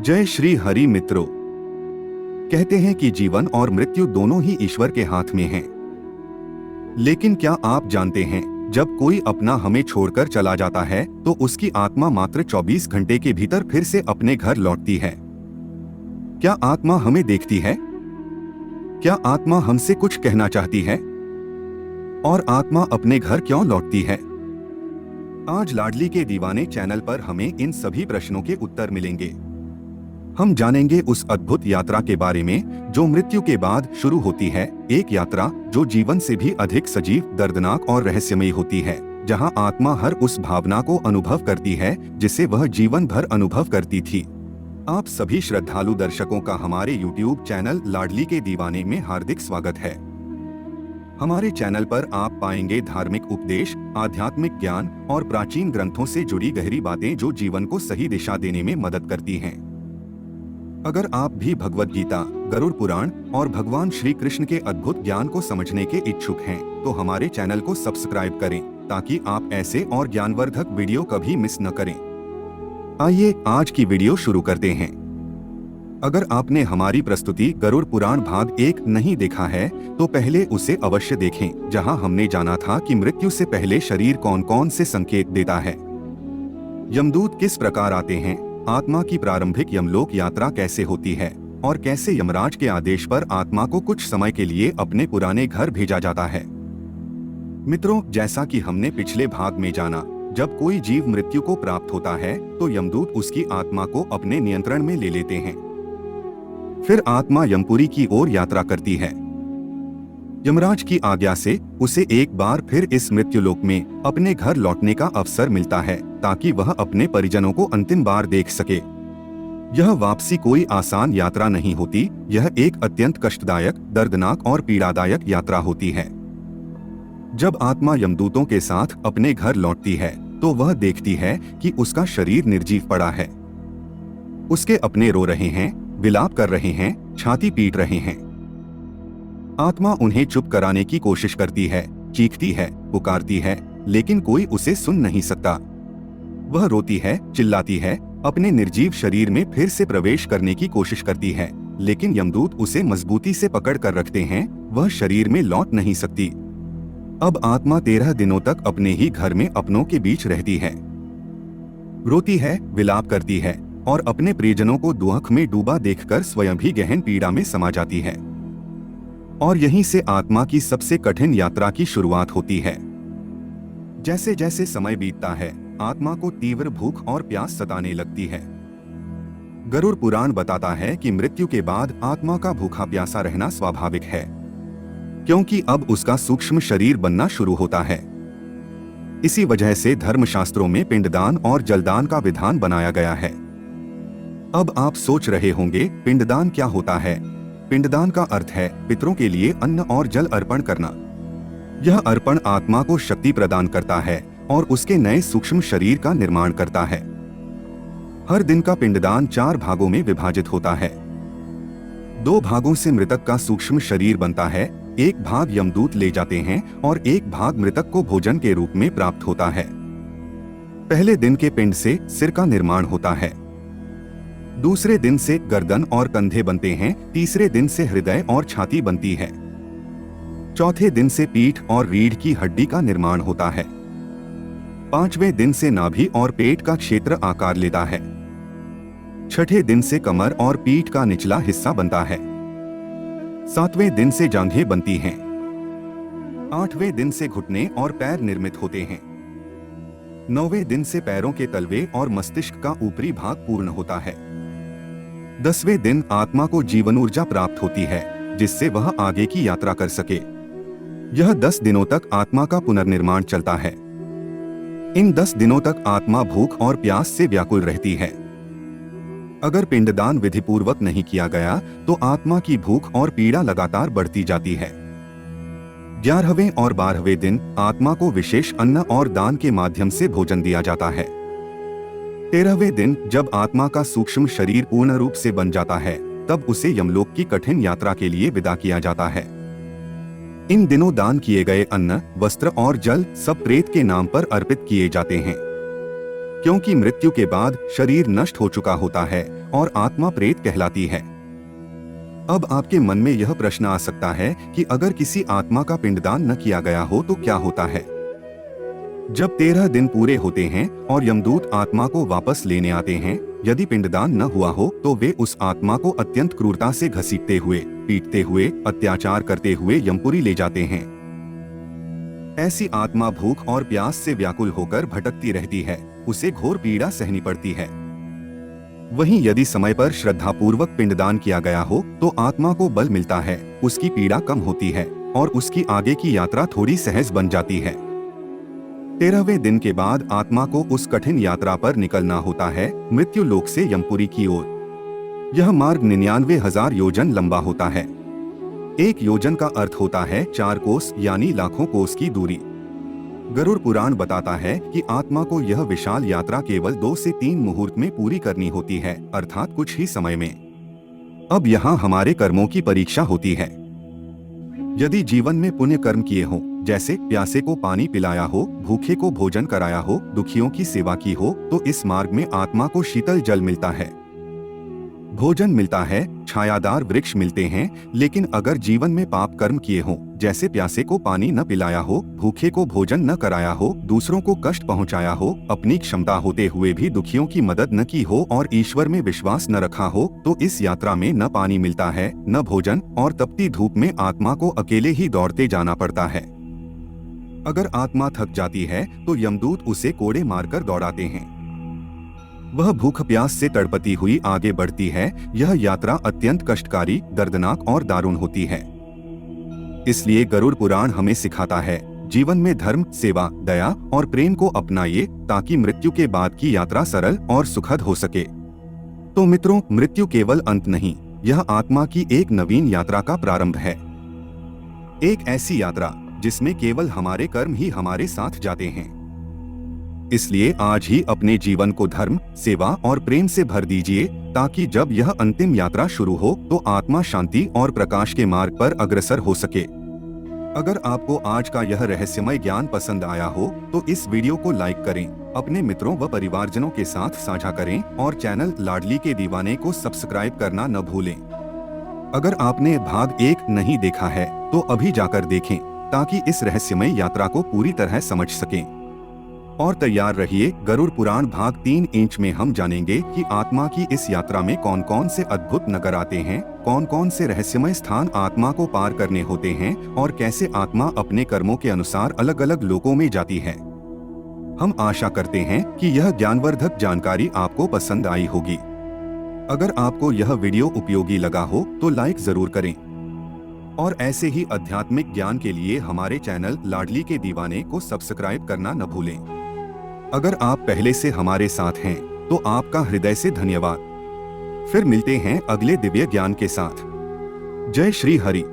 जय श्री हरि मित्रों। कहते हैं कि जीवन और मृत्यु दोनों ही ईश्वर के हाथ में हैं। लेकिन क्या आप जानते हैं, जब कोई अपना हमें छोड़कर चला जाता है तो उसकी आत्मा मात्र 24 घंटे के भीतर फिर से अपने घर लौटती है। क्या आत्मा हमें देखती है? क्या आत्मा हमसे कुछ कहना चाहती है? और आत्मा अपने घर क्यों लौटती है? आज लाडली के दीवाने चैनल पर हमें इन सभी प्रश्नों के उत्तर मिलेंगे। हम जानेंगे उस अद्भुत यात्रा के बारे में जो मृत्यु के बाद शुरू होती है, एक यात्रा जो जीवन से भी अधिक सजीव, दर्दनाक और रहस्यमयी होती है, जहां आत्मा हर उस भावना को अनुभव करती है जिसे वह जीवन भर अनुभव करती थी। आप सभी श्रद्धालु दर्शकों का हमारे YouTube चैनल लाडली के दीवाने में हार्दिक स्वागत है। हमारे चैनल पर आप पाएंगे धार्मिक उपदेश, आध्यात्मिक ज्ञान और प्राचीन ग्रंथों से जुड़ी गहरी बातें जो जीवन को सही दिशा देने में मदद करती हैं। अगर आप भी भगवद गीता, गरुड़ पुराण और भगवान श्री कृष्ण के अद्भुत ज्ञान को समझने के इच्छुक हैं, तो हमारे चैनल को सब्सक्राइब करें ताकि आप ऐसे और ज्ञानवर्धक वीडियो कभी मिस न करें। आइए आज की वीडियो शुरू करते हैं। अगर आपने हमारी प्रस्तुति गरुड़ पुराण भाग 1 नहीं देखा है तो पहले उसे अवश्य देखें, जहां हमने जाना था कि मृत्यु से पहले शरीर कौन कौन से संकेत देता है, यमदूत किस प्रकार आते हैं, आत्मा की प्रारंभिक यमलोक यात्रा कैसे होती है और कैसे यमराज के आदेश पर आत्मा को कुछ समय के लिए अपने पुराने घर भेजा जाता है। मित्रों, जैसा कि हमने पिछले भाग में जाना, जब कोई जीव मृत्यु को प्राप्त होता है तो यमदूत उसकी आत्मा को अपने नियंत्रण में ले लेते हैं। फिर आत्मा यमपुरी की ओर यात्रा करती है। यमराज की आज्ञा से उसे एक बार फिर इस मृत्युलोक में अपने घर लौटने का अवसर मिलता है ताकि वह अपने परिजनों को अंतिम बार देख सके। यह वापसी कोई आसान यात्रा नहीं होती, यह एक अत्यंत कष्टदायक, दर्दनाक और पीड़ादायक यात्रा होती है। जब आत्मा यमदूतों के साथ अपने घर लौटती है तो वह देखती है कि उसका शरीर निर्जीव पड़ा है। उसके अपने रो रहे हैं, विलाप कर रहे हैं, छाती पीट रहे हैं। आत्मा उन्हें चुप कराने की कोशिश करती है, चीखती है, पुकारती है, लेकिन कोई उसे सुन नहीं सकता। वह रोती है, चिल्लाती है, अपने निर्जीव शरीर में फिर से प्रवेश करने की कोशिश करती है, लेकिन यमदूत उसे मजबूती से पकड़ कर रखते हैं। वह शरीर में लौट नहीं सकती। अब आत्मा 13 दिनों तक अपने ही घर में अपनों के बीच रहती है, रोती है, विलाप करती है और अपने प्रियजनों को दुख में डूबा देखकर स्वयं भी गहन पीड़ा में समा जाती है। और यहीं से आत्मा की सबसे कठिन यात्रा की शुरुआत होती है। जैसे जैसे समय बीतता है, आत्मा को तीव्र भूख और प्यास सताने लगती है। गरुड़ पुराण बताता है कि मृत्यु के बाद आत्मा का भूखा प्यासा रहना स्वाभाविक है, क्योंकि अब उसका सूक्ष्म शरीर बनना शुरू होता है। इसी वजह से धर्मशास्त्रों में पिंडदान और जलदान का विधान बनाया गया है। अब आप सोच रहे होंगे, पिंडदान क्या होता है? पिंडदान का अर्थ है पितरों के लिए अन्न और जल अर्पण करना। यह अर्पण आत्मा को शक्ति प्रदान करता है और उसके नए सूक्ष्म शरीर का निर्माण करता है। हर दिन का पिंडदान 4 भागों में विभाजित होता है। 2 भागों से मृतक का सूक्ष्म शरीर बनता है, एक भाग यमदूत ले जाते हैं और एक भाग मृतक को भोजन के रूप में प्राप्त होता है। पहले दिन के पिंड से सिर का निर्माण होता है, दूसरे दिन से गर्दन और कंधे बनते हैं, तीसरे दिन से हृदय और छाती बनती है, चौथे दिन से पीठ और रीढ़ की हड्डी का निर्माण होता है, 5वें दिन से नाभि और पेट का क्षेत्र आकार लेता है, 6ठे दिन से कमर और पीठ का निचला हिस्सा बनता है, 7वें दिन से जांघें बनती हैं, 8वें दिन से घुटने और पैर निर्मित होते हैं, 9वें दिन से पैरों के तलवे और मस्तिष्क का ऊपरी भाग पूर्ण होता है, 10वें दिन आत्मा को जीवन ऊर्जा प्राप्त होती है जिससे वह आगे की यात्रा कर सके। यह 10 दिनों तक आत्मा का पुनर्निर्माण चलता है। इन 10 दिनों तक आत्मा भूख और प्यास से व्याकुल रहती है। अगर पिंडदान विधिपूर्वक नहीं किया गया तो आत्मा की भूख और पीड़ा लगातार बढ़ती जाती है। 11वें और 12वें दिन आत्मा को विशेष अन्न और दान के माध्यम से भोजन दिया जाता है। 13वें दिन जब आत्मा का सूक्ष्म शरीर पूर्ण रूप से बन जाता है, तब उसे यमलोक की कठिन यात्रा के लिए विदा किया जाता है। इन दिनों दान किए गए अन्न, वस्त्र और जल सब प्रेत के नाम पर अर्पित किए जाते हैं। क्योंकि मृत्यु के बाद शरीर नष्ट हो चुका होता है और आत्मा प्रेत कहलाती है। अब आपके मन में यह प्रश्न आ सकता है कि अगर किसी आत्मा का पिंडदान न किया गया हो तो क्या होता है। जब 13 दिन पूरे होते हैं और यमदूत आत्मा को वापस लेने आते हैं, यदि पिंडदान न हुआ हो तो वे उस आत्मा को अत्यंत क्रूरता से घसीटते हुए, पीटते हुए, अत्याचार करते हुए यमपुरी ले जाते हैं। ऐसी आत्मा भूख और प्यास से व्याकुल होकर भटकती रहती है, उसे घोर पीड़ा सहनी पड़ती है। वहीं यदि समय पर श्रद्धापूर्वक पिंडदान किया गया हो तो आत्मा को बल मिलता है, उसकी पीड़ा कम होती है और उसकी आगे की यात्रा थोड़ी सहज बन जाती है। 13वें दिन के बाद आत्मा को उस कठिन यात्रा पर निकलना होता है, मृत्यु लोक से यमपुरी की ओर। यह मार्ग 99,000 योजन लंबा होता है। 1 योजन का अर्थ होता है 4 कोस यानी लाखों कोस की दूरी। गरुड़ पुराण बताता है कि आत्मा को यह विशाल यात्रा केवल 2 से 3 मुहूर्त में पूरी करनी होती है, अर्थात कुछ ही समय में। अब यहाँ हमारे कर्मों की परीक्षा होती है। यदि जीवन में पुण्य कर्म किए हों, जैसे प्यासे को पानी पिलाया हो, भूखे को भोजन कराया हो, दुखियों की सेवा की हो, तो इस मार्ग में आत्मा को शीतल जल मिलता है, भोजन मिलता है, छायादार वृक्ष मिलते हैं। लेकिन अगर जीवन में पाप कर्म किए हों, जैसे प्यासे को पानी न पिलाया हो, भूखे को भोजन न कराया हो, दूसरों को कष्ट पहुंचाया हो, अपनी क्षमता होते हुए भी दुखियों की मदद न की हो और ईश्वर में विश्वास न रखा हो, तो इस यात्रा में न पानी मिलता है, न भोजन, और तपती धूप में आत्मा को अकेले ही दौड़ते जाना पड़ता है। अगर आत्मा थक जाती है तो यमदूत उसे कोड़े मारकर दौड़ाते हैं। वह भूख प्यास से तड़पती हुई आगे बढ़ती है। यह यात्रा अत्यंत कष्टकारी, दर्दनाक और दारुण होती है। इसलिए गरुड़ पुराण हमें सिखाता है, जीवन में धर्म, सेवा, दया और प्रेम को अपनाइए ताकि मृत्यु के बाद की यात्रा सरल और सुखद हो सके। तो मित्रों, मृत्यु केवल अंत नहीं, यह आत्मा की एक नवीन यात्रा का प्रारंभ है। एक ऐसी यात्रा जिसमें केवल हमारे कर्म ही हमारे साथ जाते हैं। इसलिए आज ही अपने जीवन को धर्म, सेवा और प्रेम से भर दीजिए ताकि जब यह अंतिम यात्रा शुरू हो तो आत्मा शांति और प्रकाश के मार्ग पर अग्रसर हो सके। अगर आपको आज का यह रहस्यमय ज्ञान पसंद आया हो तो इस वीडियो को लाइक करें, अपने मित्रों व परिवारजनों के साथ साझा करें और चैनल लाडली के दीवाने को सब्सक्राइब करना न भूलें। अगर आपने भाग 1 नहीं देखा है तो अभी जाकर देखें ताकि इस रहस्यमय यात्रा को पूरी तरह समझ सकें। और तैयार रहिए, गरुड़ पुराण भाग 3 इंच में हम जानेंगे कि आत्मा की इस यात्रा में कौन कौन से अद्भुत नगर आते हैं, कौन कौन से रहस्यमय स्थान आत्मा को पार करने होते हैं और कैसे आत्मा अपने कर्मों के अनुसार अलग अलग लोकों में जाती है। हम आशा करते हैं कि यह ज्ञानवर्धक जानकारी आपको पसंद आई होगी। अगर आपको यह वीडियो उपयोगी लगा हो तो लाइक जरूर करें और ऐसे ही आध्यात्मिक ज्ञान के लिए हमारे चैनल लाडली के दीवाने को सब्सक्राइब करना न भूलें। अगर आप पहले से हमारे साथ हैं तो आपका हृदय से धन्यवाद। फिर मिलते हैं अगले दिव्य ज्ञान के साथ। जय श्री हरि।